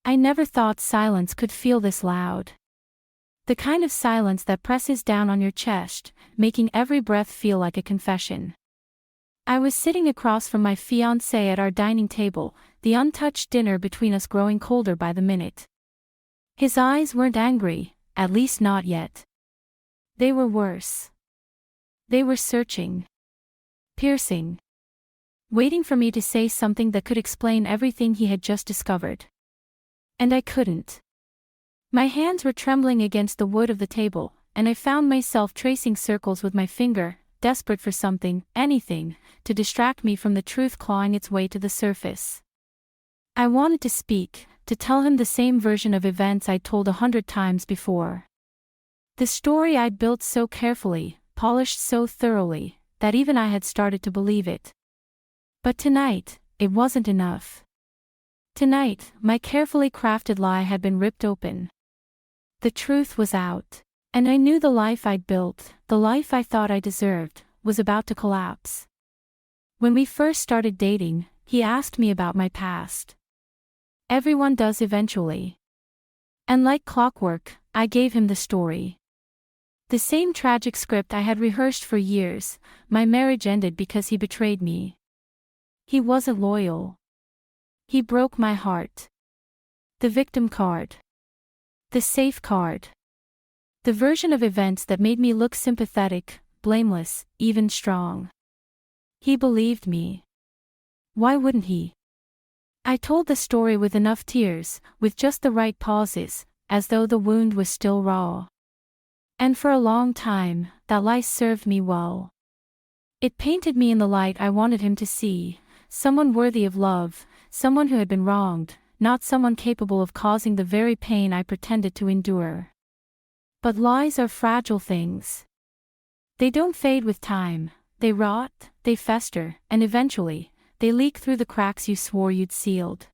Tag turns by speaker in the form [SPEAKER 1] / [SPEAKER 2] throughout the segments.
[SPEAKER 1] I never thought silence could feel this loud. The kind of silence that presses down on your chest, making every breath feel like a confession. I was sitting across from my fiancé at our dining table, the untouched dinner between us growing colder by the minute. His eyes weren't angry, at least not yet. They were worse. They were searching. Piercing. Waiting for me to say something that could explain everything he had just discovered. And I couldn't. My hands were trembling against the wood of the table, and I found myself tracing circles with my finger, desperate for something, anything, to distract me from the truth clawing its way to the surface. I wanted to speak, to tell him the same version of events I'd told 100 times before. The story I'd built so carefully, polished so thoroughly, that even I had started to believe it. But tonight, it wasn't enough. Tonight, my carefully crafted lie had been ripped open. The truth was out, and I knew the life I'd built, the life I thought I deserved, was about to collapse. When we first started dating, he asked me about my past. Everyone does eventually. And like clockwork, I gave him the story. The same tragic script I had rehearsed for years. My marriage ended because he betrayed me. He wasn't loyal. He broke my heart. The victim card. The safe card. The version of events that made me look sympathetic, blameless, even strong. He believed me. Why wouldn't he? I told the story with enough tears, with just the right pauses, as though the wound was still raw. And for a long time, that lie served me well. It painted me in the light I wanted him to see, someone worthy of love, someone who had been wronged, not someone capable of causing the very pain I pretended to endure. But lies are fragile things. They don't fade with time, they rot, they fester, and eventually, they leak through the cracks you swore you'd sealed.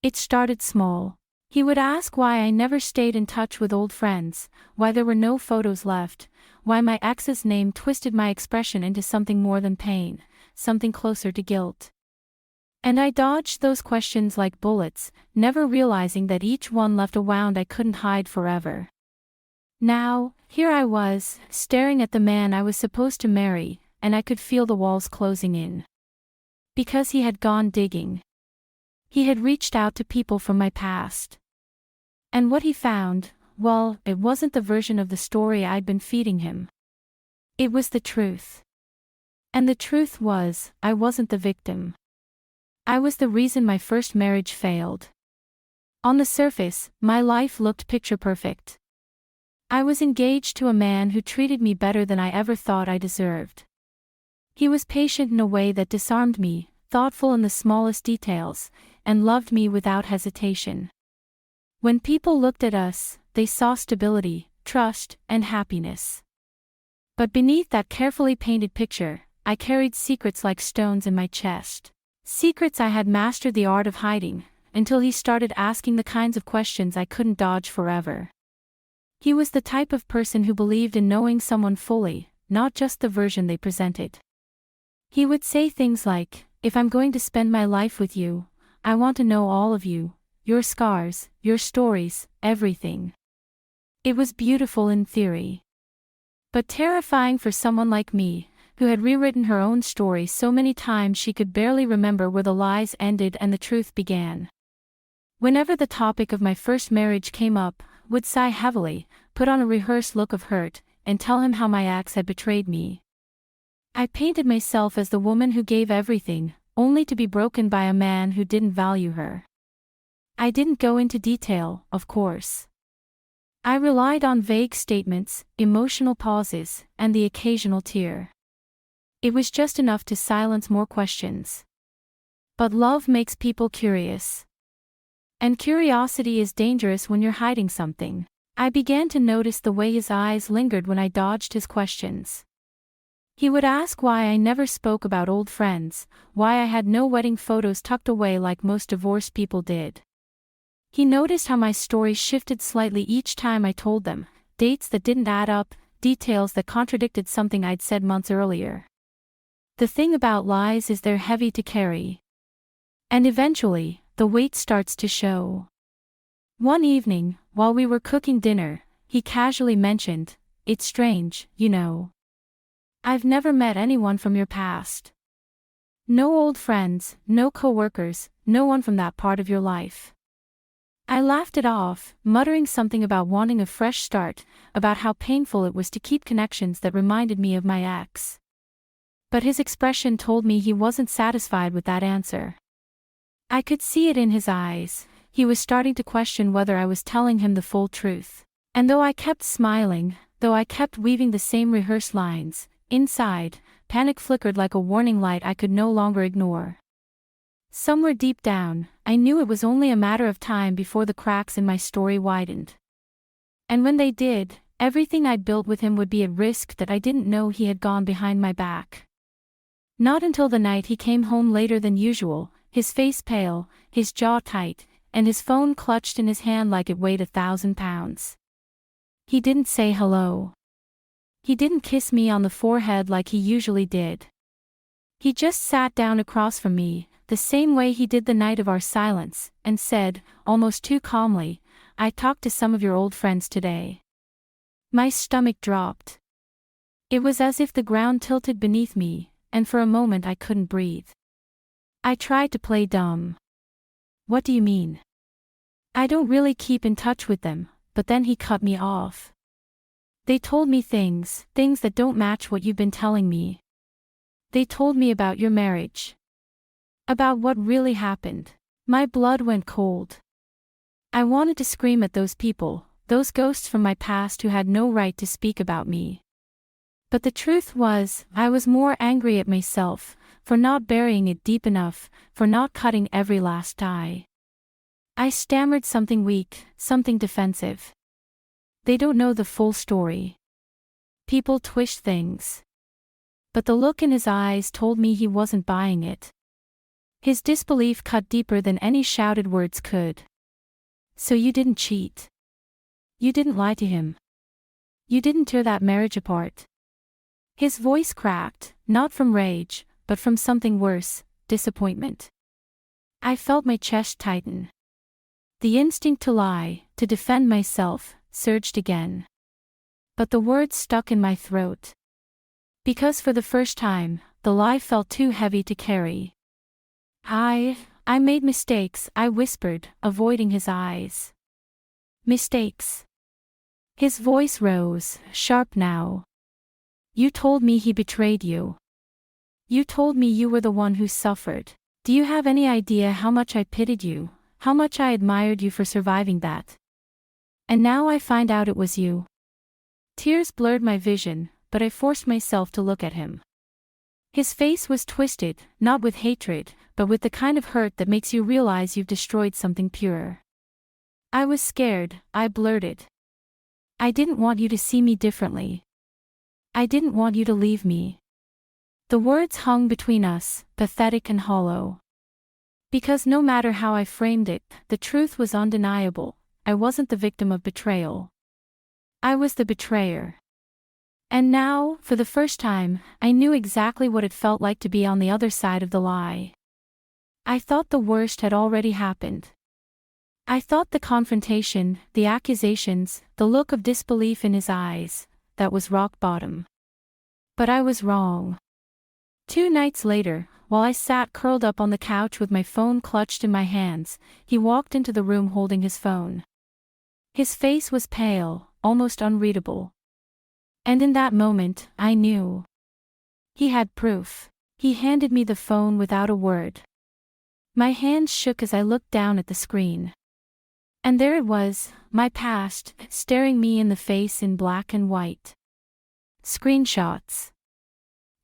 [SPEAKER 1] It started small. He would ask why I never stayed in touch with old friends, why there were no photos left, why my ex's name twisted my expression into something more than pain, something closer to guilt. And I dodged those questions like bullets, never realizing that each one left a wound I couldn't hide forever. Now, here I was, staring at the man I was supposed to marry, and I could feel the walls closing in. Because he had gone digging. He had reached out to people from my past. And what he found, well, it wasn't the version of the story I'd been feeding him. It was the truth. And the truth was, I wasn't the victim. I was the reason my first marriage failed. On the surface, my life looked picture perfect. I was engaged to a man who treated me better than I ever thought I deserved. He was patient in a way that disarmed me, thoughtful in the smallest details, and loved me without hesitation. When people looked at us, they saw stability, trust, and happiness. But beneath that carefully painted picture, I carried secrets like stones in my chest. Secrets I had mastered the art of hiding, until he started asking the kinds of questions I couldn't dodge forever. He was the type of person who believed in knowing someone fully, not just the version they presented. He would say things like, "If I'm going to spend my life with you, I want to know all of you, your scars, your stories, everything." It was beautiful in theory. But terrifying for someone like me, who had rewritten her own story so many times she could barely remember where the lies ended and the truth began. Whenever the topic of my first marriage came up, would sigh heavily, put on a rehearsed look of hurt, and tell him how my ex had betrayed me. I painted myself as the woman who gave everything, only to be broken by a man who didn't value her. I didn't go into detail, of course. I relied on vague statements, emotional pauses, and the occasional tear. It was just enough to silence more questions. But love makes people curious. And curiosity is dangerous when you're hiding something. I began to notice the way his eyes lingered when I dodged his questions. He would ask why I never spoke about old friends, why I had no wedding photos tucked away like most divorced people did. He noticed how my stories shifted slightly each time I told them, dates that didn't add up, details that contradicted something I'd said months earlier. The thing about lies is they're heavy to carry. And eventually, the weight starts to show. One evening, while we were cooking dinner, he casually mentioned, "It's strange, you know. I've never met anyone from your past. No old friends, no coworkers, no one from that part of your life." I laughed it off, muttering something about wanting a fresh start, about how painful it was to keep connections that reminded me of my ex. But his expression told me he wasn't satisfied with that answer. I could see it in his eyes. He was starting to question whether I was telling him the full truth. And though I kept smiling, though I kept weaving the same rehearsed lines, inside, panic flickered like a warning light I could no longer ignore. Somewhere deep down, I knew it was only a matter of time before the cracks in my story widened. And when they did, everything I'd built with him would be at risk that I didn't know he had gone behind my back. Not until the night he came home later than usual, his face pale, his jaw tight, and his phone clutched in his hand like it weighed 1,000 pounds. He didn't say hello. He didn't kiss me on the forehead like he usually did. He just sat down across from me, the same way he did the night of our silence, and said, almost too calmly, "I talked to some of your old friends today." My stomach dropped. It was as if the ground tilted beneath me, and for a moment I couldn't breathe. I tried to play dumb. "What do you mean?" "I don't really keep in touch with them," but then he cut me off. "They told me things that don't match what you've been telling me. They told me about your marriage. About what really happened." My blood went cold. I wanted to scream at those people, those ghosts from my past who had no right to speak about me. But the truth was, I was more angry at myself, for not burying it deep enough, for not cutting every last tie. I stammered something weak, something defensive. "They don't know the full story. People twist things." But the look in his eyes told me he wasn't buying it. His disbelief cut deeper than any shouted words could. "So you didn't cheat? You didn't lie to him? You didn't tear that marriage apart?" His voice cracked, not from rage, but from something worse, disappointment. I felt my chest tighten. The instinct to lie, to defend myself, surged again. But the words stuck in my throat. Because for the first time, the lie felt too heavy to carry. I made mistakes," I whispered, avoiding his eyes. "Mistakes?" His voice rose, sharp now. "You told me he betrayed you. You told me you were the one who suffered. Do you have any idea how much I pitied you, how much I admired you for surviving that? And now I find out it was you." Tears blurred my vision, but I forced myself to look at him. His face was twisted, not with hatred, but with the kind of hurt that makes you realize you've destroyed something pure. "I was scared," I blurted. "I didn't want you to see me differently. I didn't want you to leave me." The words hung between us, pathetic and hollow. Because no matter how I framed it, the truth was undeniable. I wasn't the victim of betrayal. I was the betrayer. And now, for the first time, I knew exactly what it felt like to be on the other side of the lie. I thought the worst had already happened. I thought the confrontation, the accusations, the look of disbelief in his eyes, that was rock bottom. But I was wrong. 2 nights later, while I sat curled up on the couch with my phone clutched in my hands, he walked into the room holding his phone. His face was pale, almost unreadable. And in that moment, I knew. He had proof. He handed me the phone without a word. My hands shook as I looked down at the screen. And there it was, my past, staring me in the face in black and white. Screenshots.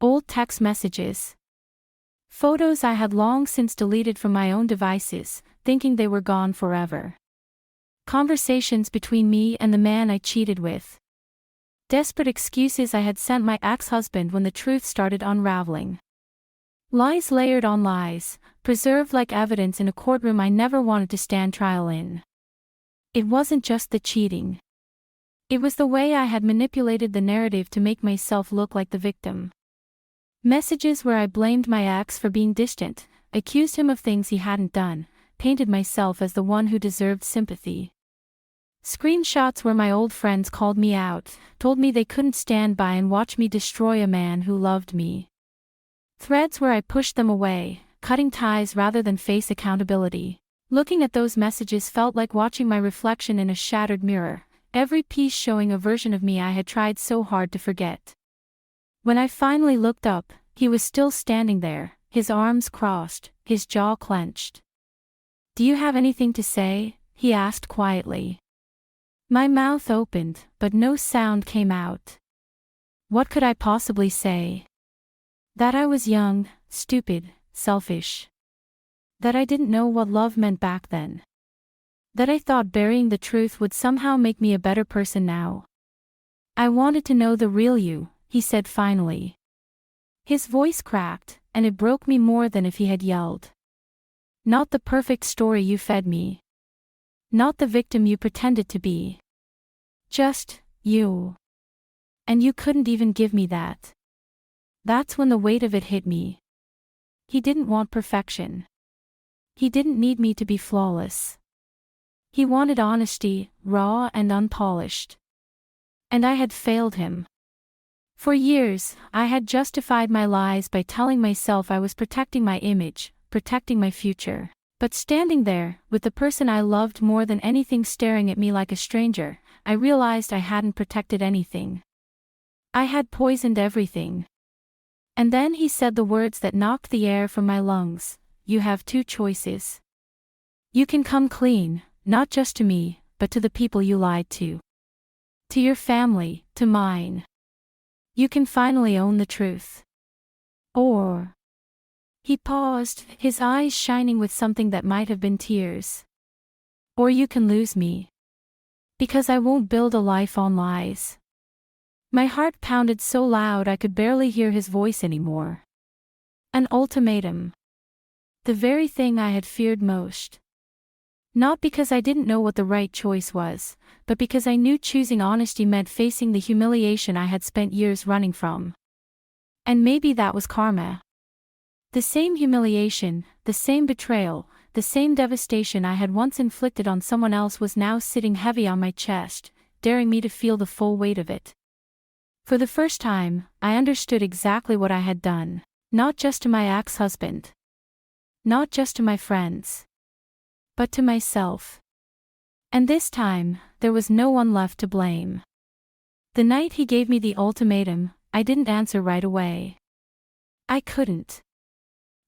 [SPEAKER 1] Old text messages. Photos I had long since deleted from my own devices, thinking they were gone forever. Conversations between me and the man I cheated with. Desperate excuses I had sent my ex-husband when the truth started unraveling. Lies layered on lies, preserved like evidence in a courtroom I never wanted to stand trial in. It wasn't just the cheating. It was the way I had manipulated the narrative to make myself look like the victim. Messages where I blamed my ex for being distant, accused him of things he hadn't done, painted myself as the one who deserved sympathy. Screenshots where my old friends called me out, told me they couldn't stand by and watch me destroy a man who loved me. Threads where I pushed them away, cutting ties rather than face accountability. Looking at those messages felt like watching my reflection in a shattered mirror, every piece showing a version of me I had tried so hard to forget. When I finally looked up, he was still standing there, his arms crossed, his jaw clenched. "Do you have anything to say?" he asked quietly. My mouth opened, but no sound came out. What could I possibly say? That I was young, stupid, selfish. That I didn't know what love meant back then. That I thought burying the truth would somehow make me a better person now. "I wanted to know the real you," he said finally. His voice cracked, and it broke me more than if he had yelled. "Not the perfect story you fed me. Not the victim you pretended to be. Just, you. And you couldn't even give me that." That's when the weight of it hit me. He didn't want perfection. He didn't need me to be flawless. He wanted honesty, raw and unpolished. And I had failed him. For years, I had justified my lies by telling myself I was protecting my image, protecting my future. But standing there, with the person I loved more than anything staring at me like a stranger, I realized I hadn't protected anything. I had poisoned everything. And then he said the words that knocked the air from my lungs. "You have two choices. You can come clean, not just to me, but to the people you lied to. To your family, to mine. You can finally own the truth. Or..." He paused, his eyes shining with something that might have been tears. "Or you can lose me. Because I won't build a life on lies." My heart pounded so loud I could barely hear his voice anymore. An ultimatum. The very thing I had feared most. Not because I didn't know what the right choice was, but because I knew choosing honesty meant facing the humiliation I had spent years running from. And maybe that was karma. The same humiliation, the same betrayal, the same devastation I had once inflicted on someone else was now sitting heavy on my chest, daring me to feel the full weight of it. For the first time, I understood exactly what I had done, not just to my ex-husband. Not just to my friends. But to myself. And this time, there was no one left to blame. The night he gave me the ultimatum, I didn't answer right away. I couldn't.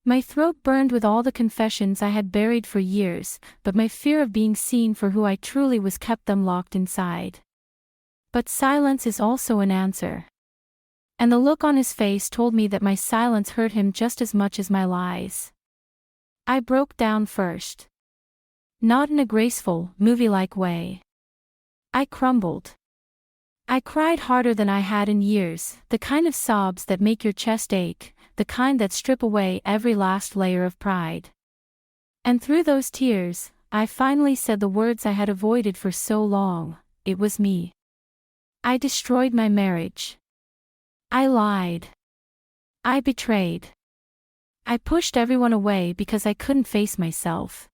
[SPEAKER 1] My throat burned with all the confessions I had buried for years, but my fear of being seen for who I truly was kept them locked inside. But silence is also an answer. And the look on his face told me that my silence hurt him just as much as my lies. I broke down first. Not in a graceful, movie-like way. I crumbled. I cried harder than I had in years, the kind of sobs that make your chest ache, the kind that strip away every last layer of pride. And through those tears, I finally said the words I had avoided for so long. It was me. I destroyed my marriage. I lied. I betrayed. I pushed everyone away because I couldn't face myself.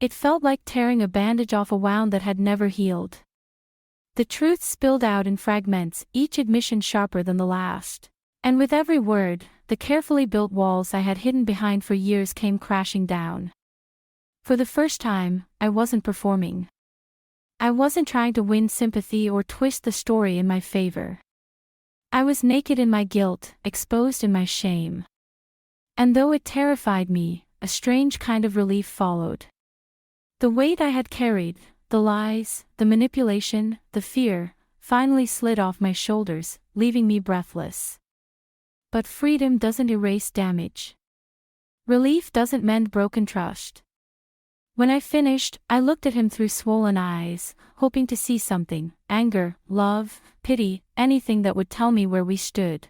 [SPEAKER 1] It felt like tearing a bandage off a wound that had never healed. The truth spilled out in fragments, each admission sharper than the last. And with every word, the carefully built walls I had hidden behind for years came crashing down. For the first time, I wasn't performing. I wasn't trying to win sympathy or twist the story in my favor. I was naked in my guilt, exposed in my shame. And though it terrified me, a strange kind of relief followed. The weight I had carried, the lies, the manipulation, the fear, finally slid off my shoulders, leaving me breathless. But freedom doesn't erase damage. Relief doesn't mend broken trust. When I finished, I looked at him through swollen eyes, hoping to see something, anger, love, pity, anything that would tell me where we stood.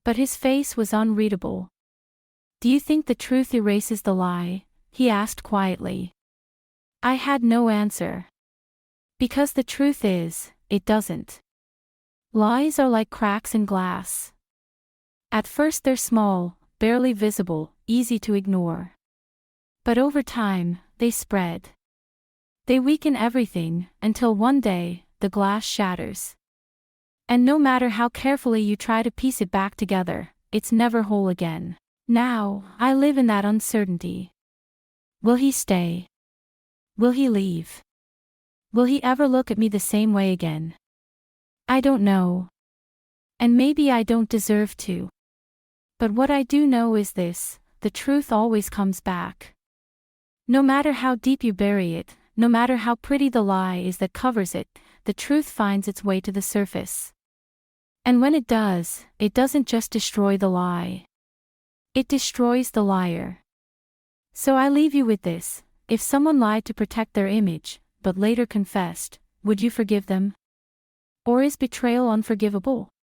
[SPEAKER 1] But his face was unreadable. "Do you think the truth erases the lie?" he asked quietly. I had no answer. Because the truth is, it doesn't. Lies are like cracks in glass. At first they're small, barely visible, easy to ignore. But over time, they spread. They weaken everything, until one day, the glass shatters. And no matter how carefully you try to piece it back together, it's never whole again. Now, I live in that uncertainty. Will he stay? Will he leave? Will he ever look at me the same way again? I don't know. And maybe I don't deserve to. But what I do know is this: the truth always comes back. No matter how deep you bury it, no matter how pretty the lie is that covers it, the truth finds its way to the surface. And when it does, it doesn't just destroy the lie. It destroys the liar. So I leave you with this: if someone lied to protect their image, but later confessed, would you forgive them? Or is betrayal unforgivable?